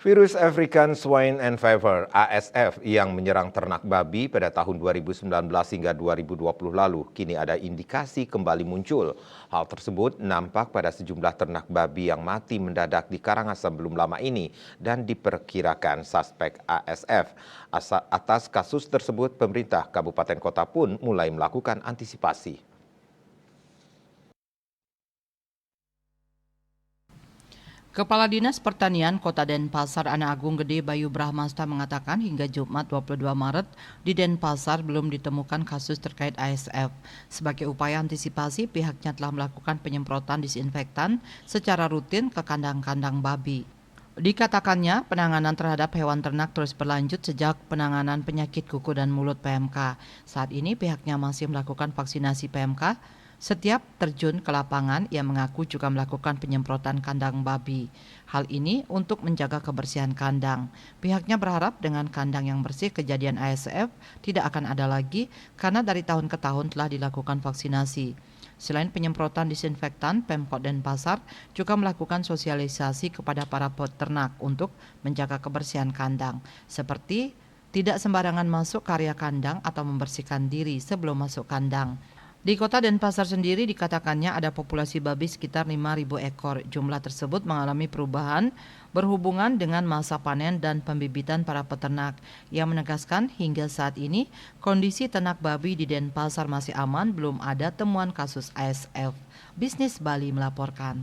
Virus African Swine and Fever (ASF) yang menyerang ternak babi pada tahun 2019 hingga 2020 lalu kini ada indikasi kembali muncul. Hal tersebut nampak pada sejumlah ternak babi yang mati mendadak di Karangasem belum lama ini dan diperkirakan suspek ASF. Atas kasus tersebut, pemerintah kabupaten kota pun mulai melakukan antisipasi. Kepala Dinas Pertanian Kota Denpasar Ana Agung Gede Bayu Brahmasta mengatakan hingga Jumat 22 Maret di Denpasar belum ditemukan kasus terkait ASF. Sebagai upaya antisipasi, pihaknya telah melakukan penyemprotan disinfektan secara rutin ke kandang-kandang babi. Dikatakannya, penanganan terhadap hewan ternak terus berlanjut sejak penanganan penyakit kuku dan mulut PMK. Saat ini pihaknya masih melakukan vaksinasi PMK. Setiap terjun ke lapangan, ia mengaku juga melakukan penyemprotan kandang babi. Hal ini untuk menjaga kebersihan kandang. Pihaknya berharap dengan kandang yang bersih, kejadian ASF tidak akan ada lagi karena dari tahun ke tahun telah dilakukan vaksinasi. Selain penyemprotan disinfektan, Pemkot Denpasar juga melakukan sosialisasi kepada para peternak untuk menjaga kebersihan kandang, seperti tidak sembarangan masuk ke area kandang atau membersihkan diri sebelum masuk kandang. Di kota Denpasar sendiri dikatakannya ada populasi babi sekitar 5.000 ekor. Jumlah tersebut mengalami perubahan berhubungan dengan masa panen dan pembibitan para peternak. Ia menegaskan hingga saat ini kondisi ternak babi di Denpasar masih aman, belum ada temuan kasus ASF. Bisnis Bali melaporkan.